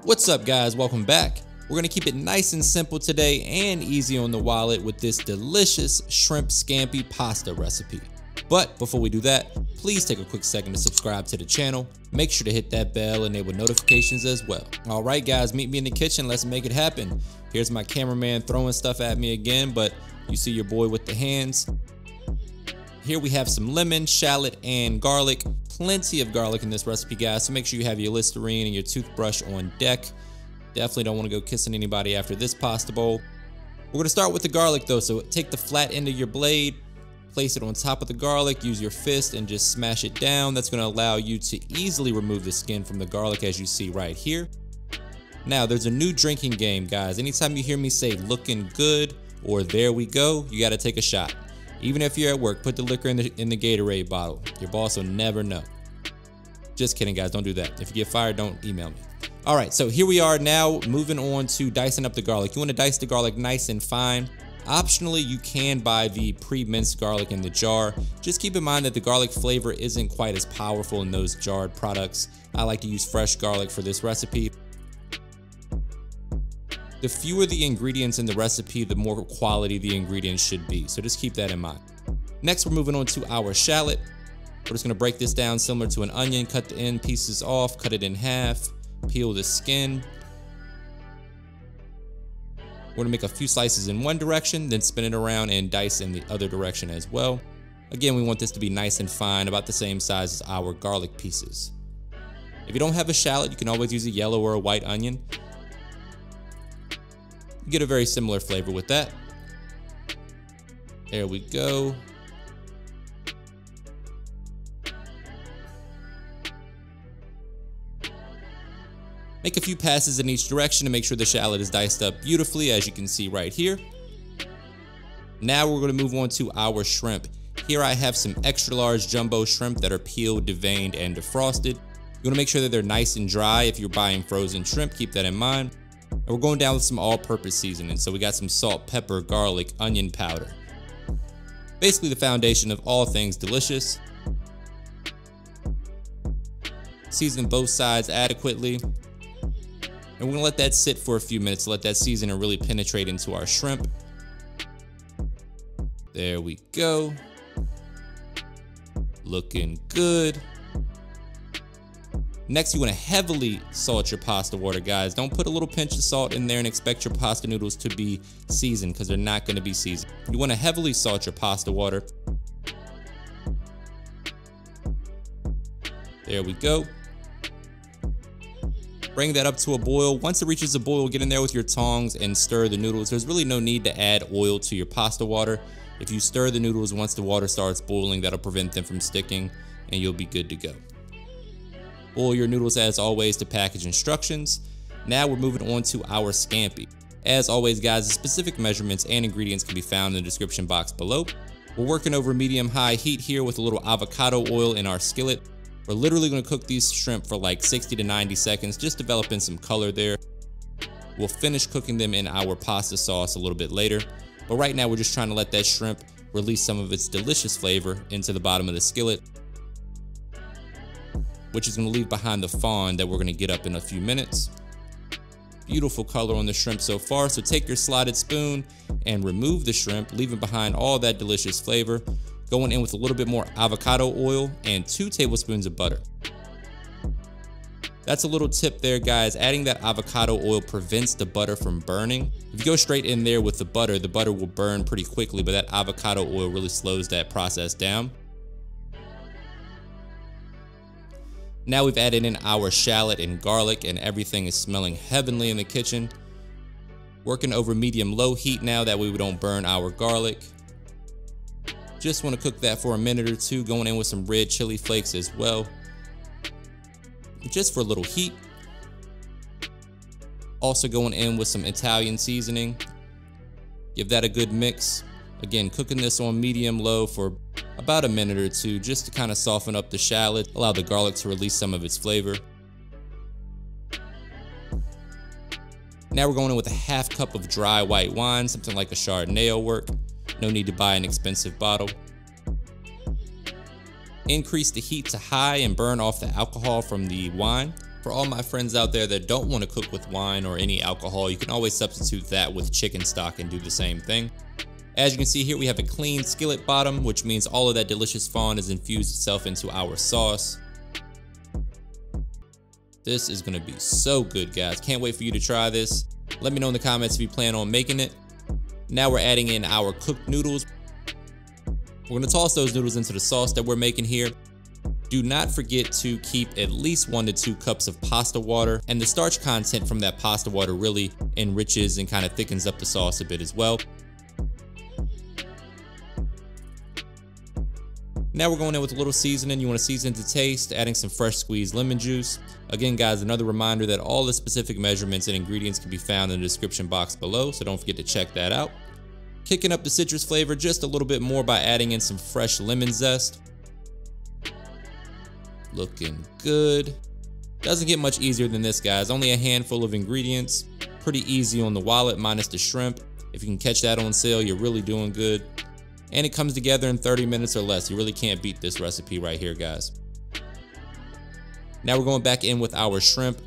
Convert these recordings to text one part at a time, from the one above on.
What's up guys, welcome back. We're gonna keep it nice and simple today and easy on the wallet with this delicious shrimp scampi pasta recipe. But before we do that, please take a quick second to subscribe to the channel. Make sure to hit that bell, enable notifications as well. All right guys, meet me in the kitchen, let's make it happen. Here's my cameraman throwing stuff at me again, but you see your boy with the hands. Here we have some lemon, shallot, and garlic. Plenty of garlic in this recipe, guys, so make sure you have your Listerine and your toothbrush on deck. Definitely don't want to go kissing anybody after this pasta bowl. We're going to start with the garlic though, so take the flat end of your blade, place it on top of the garlic, use your fist and just smash it down. That's going to allow you to easily remove the skin from the garlic, as you see right here. Now, there's a new drinking game, guys. Anytime you hear me say looking good or there we go, you got to take a shot. Even if you're at work, put the liquor in the Gatorade bottle. Your boss will never know. Just kidding, guys, don't do that. If you get fired, don't email me. All right, so here we are now moving on to dicing up the garlic. You want to dice the garlic nice and fine. Optionally, you can buy the pre-minced garlic in the jar. Just keep in mind that the garlic flavor isn't quite as powerful in those jarred products. I like to use fresh garlic for this recipe. The fewer the ingredients in the recipe, the more quality the ingredients should be. So just keep that in mind. Next, we're moving on to our shallot. We're just gonna break this down similar to an onion, cut the end pieces off, cut it in half, peel the skin. We're gonna make a few slices in one direction, then spin it around and dice in the other direction as well. Again, we want this to be nice and fine, about the same size as our garlic pieces. If you don't have a shallot, you can always use a yellow or a white onion. You get a very similar flavor with that. There we go. Make a few passes in each direction to make sure the shallot is diced up beautifully, as you can see right here. Now we're going to move on to our shrimp. Here I have some extra large jumbo shrimp that are peeled, deveined, and defrosted. You want to make sure that they're nice and dry. If you're buying frozen shrimp, keep that in mind. And we're going down with some all-purpose seasoning. So we got some salt, pepper, garlic, onion powder. Basically the foundation of all things delicious. Season both sides adequately. And we're gonna let that sit for a few minutes to let that seasoning really penetrate into our shrimp. There we go. Looking good. Next, you want to heavily salt your pasta water, guys. Don't put a little pinch of salt in there and expect your pasta noodles to be seasoned, because they're not going to be seasoned. You want to heavily salt your pasta water. There we go. Bring that up to a boil. Once it reaches a boil, get in there with your tongs and stir the noodles. There's really no need to add oil to your pasta water. If you stir the noodles once the water starts boiling, that'll prevent them from sticking and you'll be good to go. Boil your noodles as always to package instructions. Now we're moving on to our scampi. As always, guys, the specific measurements and ingredients can be found in the description box below. We're working over medium-high heat here with a little avocado oil in our skillet. We're literally going to cook these shrimp for like 60 to 90 seconds, just developing some color there. We'll finish cooking them in our pasta sauce a little bit later. But right now we're just trying to let that shrimp release some of its delicious flavor into the bottom of the skillet, which is going to leave behind the fond that we're going to get up in a few minutes. Beautiful color on the shrimp so far, so take your slotted spoon and remove the shrimp, leaving behind all that delicious flavor. Going in with a little bit more avocado oil and 2 tablespoons of butter. That's a little tip there, guys. Adding that avocado oil prevents the butter from burning. If you go straight in there with the butter will burn pretty quickly, but that avocado oil really slows that process down. Now we've added in our shallot and garlic and everything is smelling heavenly in the kitchen. Working over medium-low heat now, that way we don't burn our garlic. Just want to cook that for a minute or two, going in with some red chili flakes as well, just for a little heat. Also going in with some Italian seasoning. Give that a good mix. Again, cooking this on medium-low for about a minute or two, just to kind of soften up the shallot, allow the garlic to release some of its flavor. Now we're going in with a half cup of dry white wine, something like a Chardonnay will work. No need to buy an expensive bottle. Increase the heat to high and burn off the alcohol from the wine. For all my friends out there that don't want to cook with wine or any alcohol, you can always substitute that with chicken stock and do the same thing. As you can see here, we have a clean skillet bottom, which means all of that delicious fond has infused itself into our sauce. This is gonna be so good, guys. Can't wait for you to try this. Let me know in the comments if you plan on making it. Now we're adding in our cooked noodles. We're gonna toss those noodles into the sauce that we're making here. Do not forget to keep at least 1 to 2 cups of pasta water, and the starch content from that pasta water really enriches and kind of thickens up the sauce a bit as well. Now we're going in with a little seasoning. You want to season to taste, adding some fresh squeezed lemon juice. Again, guys, another reminder that all the specific measurements and ingredients can be found in the description box below, so don't forget to check that out. Kicking up the citrus flavor just a little bit more by adding in some fresh lemon zest. Looking good. Doesn't get much easier than this, guys. Only a handful of ingredients. Pretty easy on the wallet, minus the shrimp. If you can catch that on sale, you're really doing good. And it comes together in 30 minutes or less. You really can't beat this recipe right here, guys. Now we're going back in with our shrimp.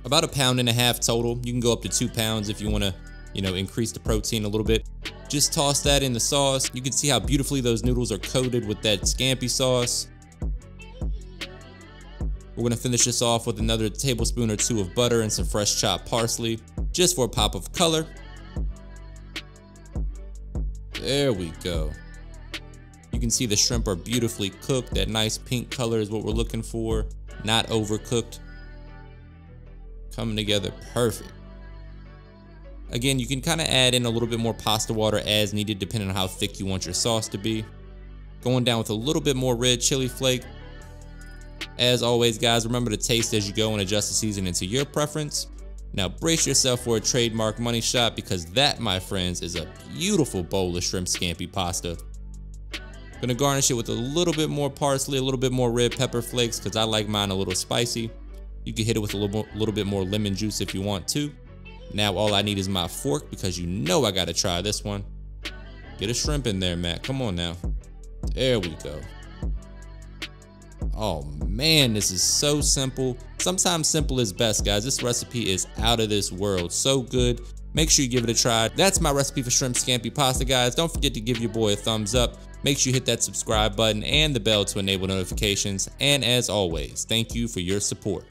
About 1.5 pounds total. You can go up to 2 pounds if you want to, increase the protein a little bit. Just toss that in the sauce. You can see how beautifully those noodles are coated with that Scampi sauce. We're gonna finish this off with another tablespoon or 2 of butter and some fresh chopped parsley, just for a pop of color. There we go. You can see the shrimp are beautifully cooked. That nice pink color is what we're looking for, not overcooked. Coming together perfect. Again, you can kind of add in a little bit more pasta water as needed, depending on how thick you want your sauce to be. Going down with a little bit more red chili flake. As always, guys, remember to taste as you go and adjust the seasoning to your preference. Now brace yourself for a trademark money shot, because that, my friends, is a beautiful bowl of shrimp scampi pasta. Gonna garnish it with a little bit more parsley, a little bit more red pepper flakes, because I like mine a little spicy. You can hit it with a little bit more lemon juice if you want to. Now all I need is my fork, because you know I gotta try this one. Get a shrimp in there, Matt. Come on now. There we go. Oh man, this is so simple. Sometimes simple is best, guys. This recipe is out of this world. So good. Make sure you give it a try. That's my recipe for shrimp scampi pasta, guys. Don't forget to give your boy a thumbs up. Make sure you hit that subscribe button and the bell to enable notifications. And as always, thank you for your support.